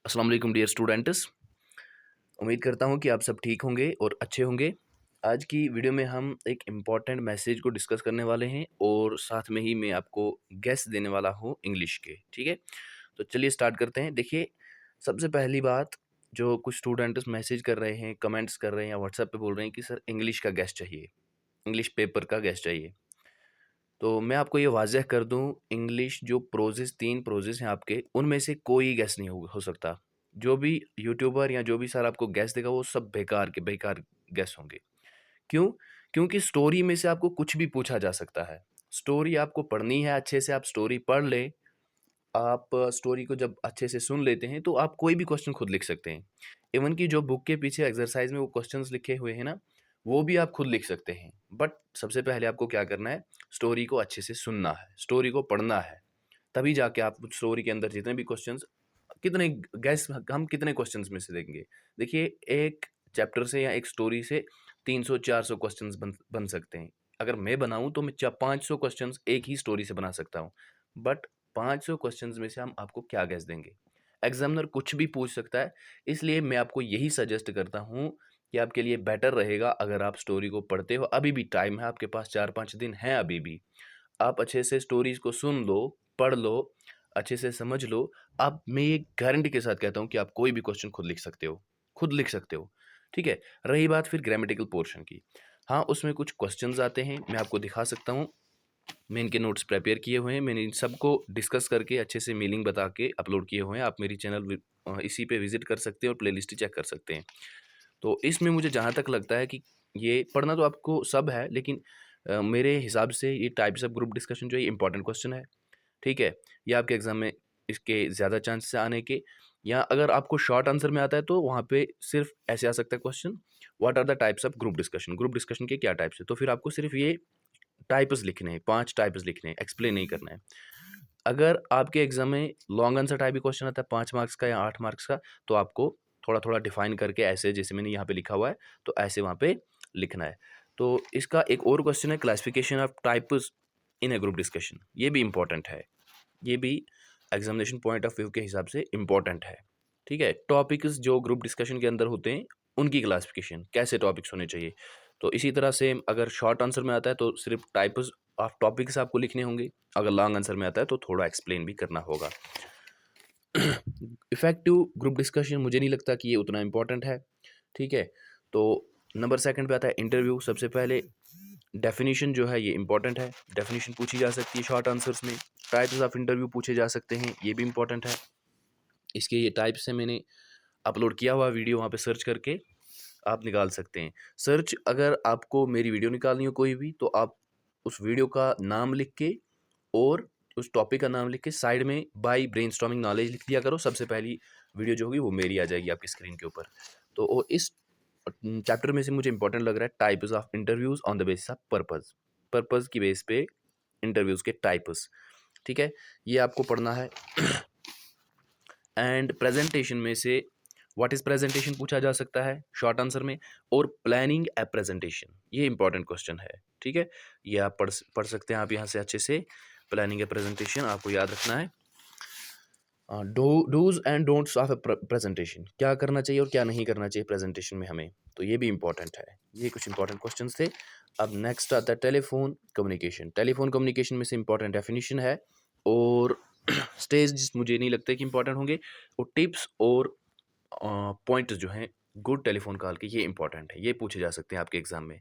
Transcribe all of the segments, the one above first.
अस्सलाम वालेकुम dear students. उम्मीद करता हूँ कि आप सब ठीक होंगे और अच्छे होंगे। आज की वीडियो में हम एक इम्पॉर्टेंट मैसेज को डिस्कस करने वाले हैं और साथ में ही मैं आपको गेस देने वाला हूँ इंग्लिश के। ठीक है, तो चलिए स्टार्ट करते हैं। देखिए, सबसे पहली बात, जो कुछ स्टूडेंट्स मैसेज कर रहे हैं, कमेंट्स कर रहे हैं या व्हाट्सएप पे बोल रहे हैं कि सर इंग्लिश का गेस चाहिए, इंग्लिश पेपर का गेस चाहिए। तो मैं आपको ये वाज़ह कर दूँ, इंग्लिश जो प्रोसेस 3 प्रोसेस हैं आपके, उनमें से कोई गेस नहीं हो सकता। जो भी यूट्यूबर या जो भी सर आपको गेस देगा वो सब बेकार के बेकार गेस होंगे। क्यों? क्योंकि स्टोरी में से आपको कुछ भी पूछा जा सकता है। स्टोरी आपको पढ़नी है, अच्छे से आप स्टोरी पढ़ लें। आप स्टोरी को जब अच्छे से सुन लेते हैं तो आप कोई भी क्वेश्चन खुद लिख सकते हैं। इवन कि जो बुक के पीछे एक्सरसाइज में वो क्वेश्चंस लिखे हुए हैं ना, वो भी आप खुद लिख सकते हैं। बट सबसे पहले आपको क्या करना है, स्टोरी को अच्छे से सुनना है, स्टोरी को पढ़ना है। तभी जाके आप स्टोरी के अंदर जितने भी क्वेश्चंस, कितने गैस हम कितने क्वेश्चंस में से देंगे। देखिए, एक चैप्टर से या एक स्टोरी से 300-400 क्वेश्चंस बन सकते हैं। अगर मैं बनाऊं तो मैं 500 क्वेश्चंस एक ही स्टोरी से बना सकता हूं। बट 500 क्वेश्चंस में से हम आपको क्या गैस देंगे? एग्जामिनर कुछ भी पूछ सकता है। इसलिए मैं आपको यही सजेस्ट करता हूं कि आपके लिए बेटर रहेगा अगर आप स्टोरी को पढ़ते हो। अभी भी टाइम है आपके पास, 4-5 दिन है अभी भी। आप अच्छे से स्टोरीज को सुन लो, पढ़ लो, अच्छे से समझ लो। आप, मैं ये गारंटी के साथ कहता हूँ कि आप कोई भी क्वेश्चन खुद लिख सकते हो, खुद लिख सकते हो। ठीक है, रही बात फिर ग्रामेटिकल पोर्शन की। हाँ, उसमें कुछ क्वेश्चंस आते हैं, मैं आपको दिखा सकता हूँ। मैं इनके नोट्स प्रिपेयर किए हुए हैं, मैंने इन सबको डिस्कस करके अच्छे से मीनिंग बता के अपलोड किए हुए हैं। आप मेरी चैनल इसी पे विजिट कर सकते हैं और प्लेलिस्ट चेक कर सकते हैं। तो इसमें मुझे जहाँ तक लगता है कि ये पढ़ना तो आपको सब है, लेकिन मेरे हिसाब से ये टाइप्स ऑफ ग्रुप डिस्कशन जो है इंपॉर्टेंट क्वेश्चन है। ठीक है, ये आपके एग्जाम में इसके ज़्यादा चांसेस हैं आने के। या अगर आपको शॉर्ट आंसर में आता है तो वहाँ पे सिर्फ ऐसे आ सकता है question, what are the types of group discussion, group discussion के क्या टाइप्स है। तो फिर आपको सिर्फ ये टाइप्स लिखने हैं, 5 टाइप्स लिखने हैं, एक्सप्लेन नहीं करना है। अगर आपके एग्जाम में लॉन्ग आंसर टाइप भी क्वेश्चन आता है 5 मार्क्स का या 8 मार्क्स का, तो आपको थोड़ा-थोड़ा डिफाइन करके ऐसे, जैसे मैंने यहाँ पे लिखा हुआ है, तो ऐसे वहाँ पे लिखना है। तो इसका एक और क्वेश्चन है, classification of types in a group discussion. ये भी इम्पोर्टेंट है। ये भी एग्जामिनेशन पॉइंट ऑफ व्यू के हिसाब से इम्पोर्टेंट है। ठीक है, टॉपिक्स जो ग्रुप डिस्कशन के अंदर होते हैं, उनकी क्लासिफिकेशन, कैसे टॉपिक्स होने चाहिए। तो इसी तरह से अगर शॉर्ट आंसर में आता है तो सिर्फ टाइप्स ऑफ टॉपिक्स आपको लिखने होंगे। अगर लॉन्ग आंसर में आता है तो थोड़ा एक्सप्लेन भी करना होगा। इफेक्टिव ग्रुप डिस्कशन मुझे नहीं लगता कि ये उतना इंपॉर्टेंट है। ठीक है, तो नंबर सेकंड पे आता है इंटरव्यू। सबसे पहले डेफिनेशन जो है ये इंपॉर्टेंट है, डेफिनेशन पूछी जा सकती है शॉर्ट आंसर्स में। टाइप्स ऑफ इंटरव्यू पूछे जा सकते हैं, ये भी इंपॉर्टेंट है। इसके ये टाइप्स से मैंने अपलोड किया हुआ वीडियो, वहाँ पे सर्च करके आप निकाल सकते हैं। सर्च, अगर आपको मेरी वीडियो निकालनी हो कोई भी, तो आप उस वीडियो का नाम लिख के और उस टॉपिक का नाम लिख के साइड में बाय ब्रेनस्टॉर्मिंग नॉलेज लिख दिया करो। सबसे पहली वीडियो जो होगी वो मेरी आ जाएगी आपकी स्क्रीन के ऊपर। तो और इस चैप्टर में से मुझे इंपॉर्टेंट लग रहा है types of interviews on the basis of purpose. Purpose की बेस पे इंटरव्यूज के टाइप्स। ठीक है, ये आपको पढ़ना है। एंड प्रेजेंटेशन में से व्हाट इज प्रेजेंटेशन पूछा जा सकता है शॉर्ट आंसर में, और प्लानिंग ए प्रेजेंटेशन, ये इंपॉर्टेंट क्वेश्चन है। ठीक है, ये आप पढ़ सकते हैं आप यहाँ से अच्छे से। प्लानिंग ए प्रेजेंटेशन आपको याद रखना है। Dos and don'ts of a presentation, क्या करना चाहिए और क्या नहीं करना चाहिए प्रेजेंटेशन में हमें, तो ये भी इंपॉर्टेंट है। ये कुछ इंपॉर्टेंट क्वेश्चंस थे। अब नेक्स्ट आता है टेलीफोन कम्युनिकेशन। टेलीफोन कम्युनिकेशन में से इंपॉर्टेंट डेफिनेशन है, और स्टेज मुझे नहीं लगता कि इंपॉर्टेंट होंगे। और टिप्स और पॉइंट्स जो हैं गुड टेलीफोन कॉल के, ये इंपॉर्टेंट है, ये पूछे जा सकते हैं आपके एग्जाम में।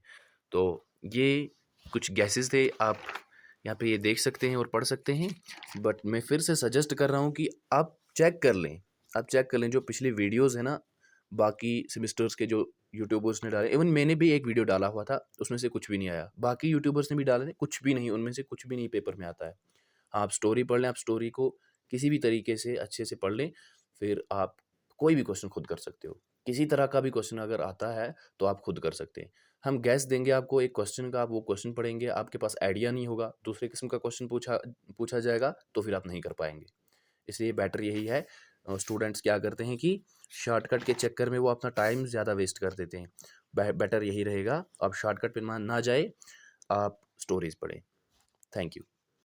तो ये कुछ गैसेस थे, आप यहाँ पे ये देख सकते हैं और पढ़ सकते हैं। बट मैं फिर से सजेस्ट कर रहा हूँ कि आप चेक कर लें, आप चेक कर लें जो पिछले वीडियोस है ना, बाकी सेमिस्टर्स के जो यूट्यूबर्स ने डाले। इवन मैंने भी एक वीडियो डाला हुआ था, उसमें से कुछ भी नहीं आया। बाकी यूट्यूबर्स ने भी डाले थे, कुछ भी नहीं, उनमें से कुछ भी नहीं पेपर में आता है। हाँ, आप स्टोरी पढ़ लें, आप स्टोरी को किसी भी तरीके से अच्छे से पढ़ लें, फिर आप कोई भी क्वेश्चन खुद कर सकते हो। किसी तरह का भी क्वेश्चन अगर आता है तो आप खुद कर सकते हैं। हम गैस देंगे आपको एक क्वेश्चन का, आप वो क्वेश्चन पढ़ेंगे, आपके पास आइडिया नहीं होगा, दूसरे किस्म का क्वेश्चन पूछा पूछा जाएगा, तो फिर आप नहीं कर पाएंगे। इसलिए बेटर यही है। स्टूडेंट्स क्या करते हैं कि शॉर्टकट के चक्कर में वो अपना टाइम ज़्यादा वेस्ट कर देते हैं। बेटर यही रहेगा, आप शॉर्टकट पे ना जाए, आप स्टोरीज पढ़ें। Thank you.